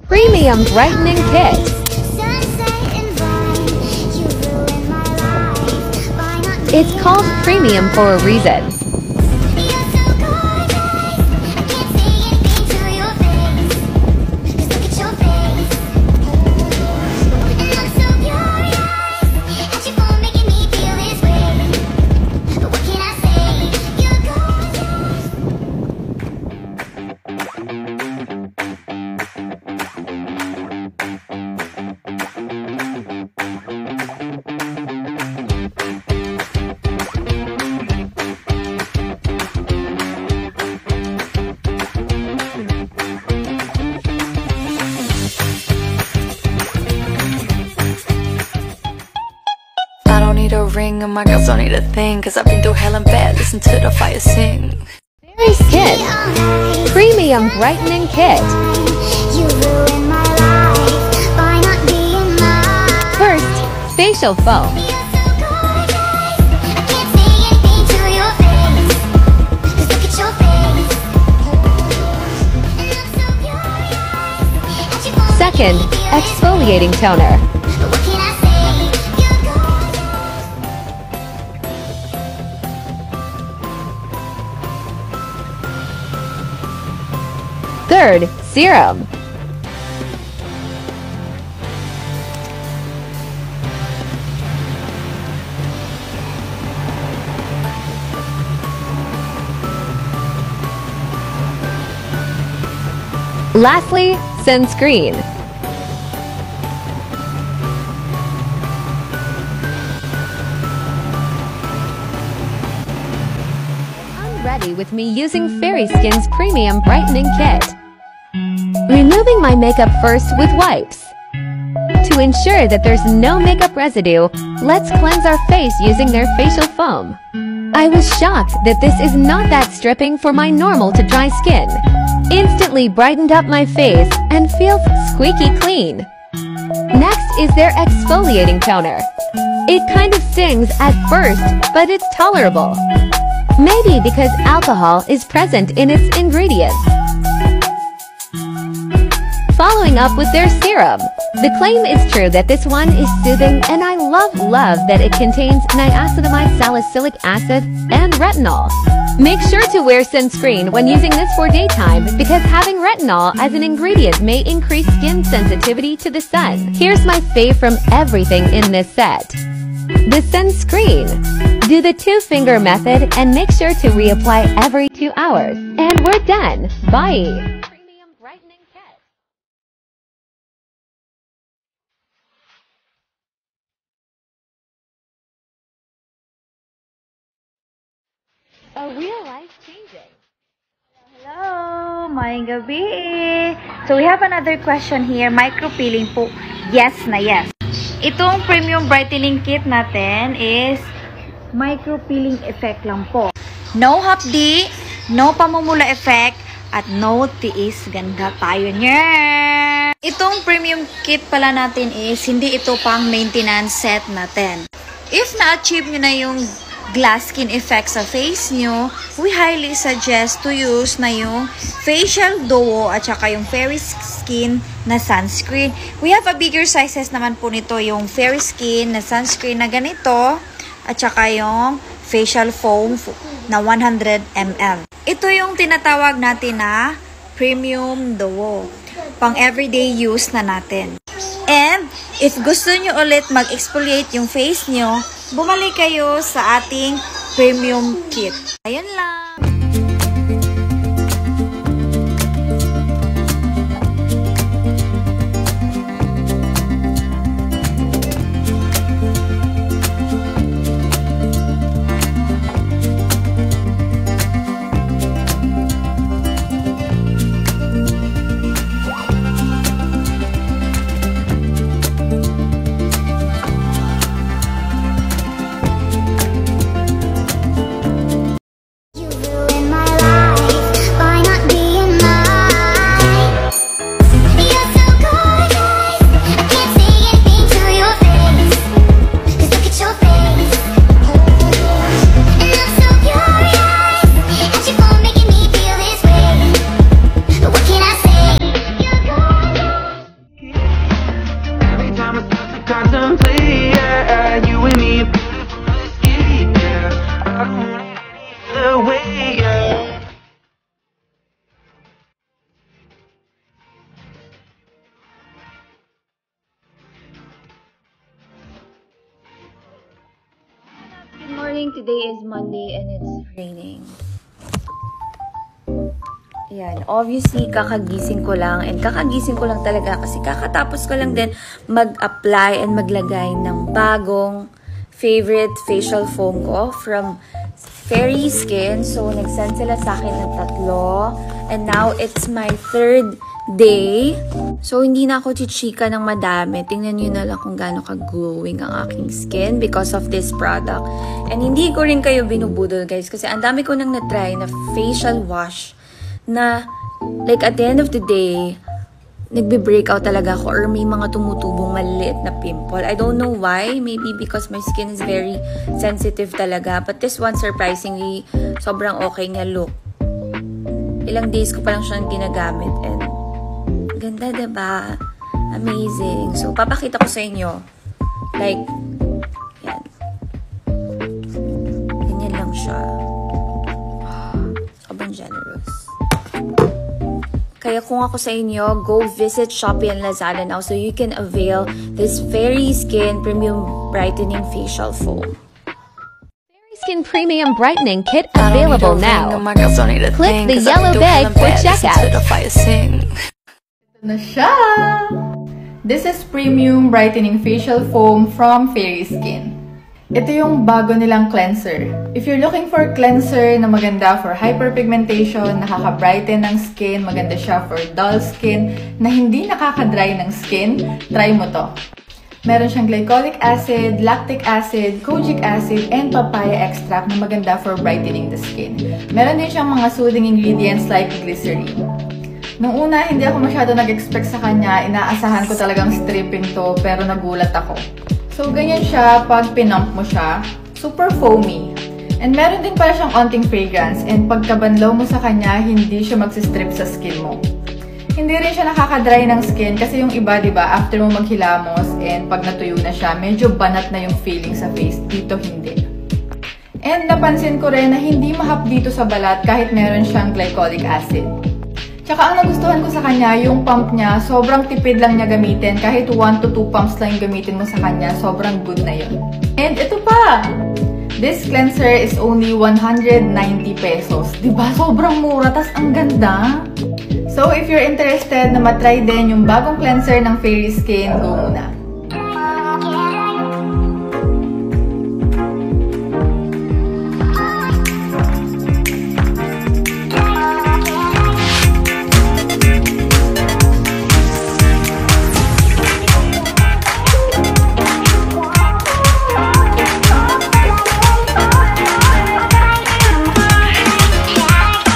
Premium Brightening Kit. It's called premium for a reason. A ring and my girls don't need a thing, cause I've been through hell and bad, listen to the fire sing. Fairy Skin Premium Brightening Kit. First, facial foam. Second, exfoliating toner. Third, serum. Lastly, sunscreen. I'm ready with me using Fairy Skin's Premium Brightening Kit. Removing my makeup first with wipes. To ensure that there's no makeup residue, let's cleanse our face using their facial foam. I was shocked that this is not that stripping for my normal to dry skin. Instantly brightened up my face and feels squeaky clean. Next is their exfoliating toner. It kind of stings at first, but it's tolerable. Maybe because alcohol is present in its ingredients. Following up with their serum. The claim is true that this one is soothing, and I love that it contains niacinamide salicylic acid and retinol. Make sure to wear sunscreen when using this for daytime because having retinol as an ingredient may increase skin sensitivity to the sun. Here's my fave from everything in this set. The sunscreen. Do the 2-finger method and make sure to reapply every 2 hours. And we're done. Bye! Premium Brightening Kit. A real life changing. Hello! Maayong gabi! So we have another question here. Micro-peeling po. Yes na yes. Itong premium brightening kit natin is micro-peeling effect lang po. No hapdi, no pamumula effect, at no tiis. Ganda tayo niya! Itong premium kit pala natin is hindi ito pang maintenance set natin. If na-achieve nyo na yung glass skin effect sa face nyo, we highly suggest to use na yung facial duo at saka yung Fairy Skin na sunscreen. We have a bigger sizes naman po nito, yung Fairy Skin na sunscreen na ganito at saka yung facial foam na 100 ml. Ito yung tinatawag natin na premium duo. Pang everyday use na natin. And if gusto nyo ulit mag-exfoliate yung face nyo, bumalik kayo sa ating premium kit. Ayun lang. morning. Today is Monday and it's raining. Yan. Obviously, kakagising ko lang. And kakagising ko lang talaga kasi kakatapos ko lang din mag-apply and maglagay ng bagong favorite facial foam ko from Fairy Skin. So, nag-send sila sa akin ng 3. And now, it's my 3rd day. So, hindi na ako chichika ng madami. Tingnan nyo na lang kung gaano ka-glowing ang aking skin because of this product. And hindi ko rin kayo binubudol, guys. Kasi ang dami ko nang na-try na facial wash na, like, at the end of the day, nagbe-breakout talaga ako or may mga tumutubong maliit na pimple. I don't know why. Maybe because my skin is very sensitive talaga. But this one, surprisingly, sobrang okay niya. Look. Ilang days ko pa lang siyang ginagamit and ganda, diba? Amazing. So, papakita ko sa inyo. Like, yan. Ganyan lang siya. Sobrang generous. Kaya kung ako sa inyo, go visit Shopee and Lazada now so you can avail this Fairy Skin Premium Brightening Facial Foam. Fairy Skin Premium Brightening Kit available now. Click the yellow bag for checkout. Na siya! This is Premium Brightening Facial Foam from Fairy Skin. Ito yung bago nilang cleanser. If you're looking for cleanser na maganda for hyperpigmentation, nakaka-brighten ng skin, maganda siya for dull skin, na hindi nakaka-dry ng skin, try mo to. Meron siyang glycolic acid, lactic acid, kojic acid, and papaya extract na maganda for brightening the skin. Meron din siyang mga soothing ingredients like glycerin. Nung una, hindi ako masyado nag-expect sa kanya. Inaasahan ko talagang stripping to, pero nagulat ako. So, ganyan siya pag pinump mo siya. Super foamy. And meron din pala siyang onting fragrance. And pagkabanlaw mo sa kanya, hindi siya magsistrip sa skin mo. Hindi rin siya nakaka-dry ng skin kasi yung iba, diba, after mo maghilamos and pag natuyo na siya, medyo banat na yung feeling sa face. Dito, hindi. And napansin ko rin na hindi mahap dito sa balat kahit meron siyang glycolic acid. Tsaka ang nagustuhan ko sa kanya, yung pump niya, sobrang tipid lang niya gamitin. Kahit 1 to 2 pumps lang yung gamitin mo sa kanya, sobrang good na yun. And ito pa! This cleanser is only 190 pesos. Diba? Sobrang mura, tas ang ganda. So if you're interested na matry din yung bagong cleanser ng Fairy Skin, go muna.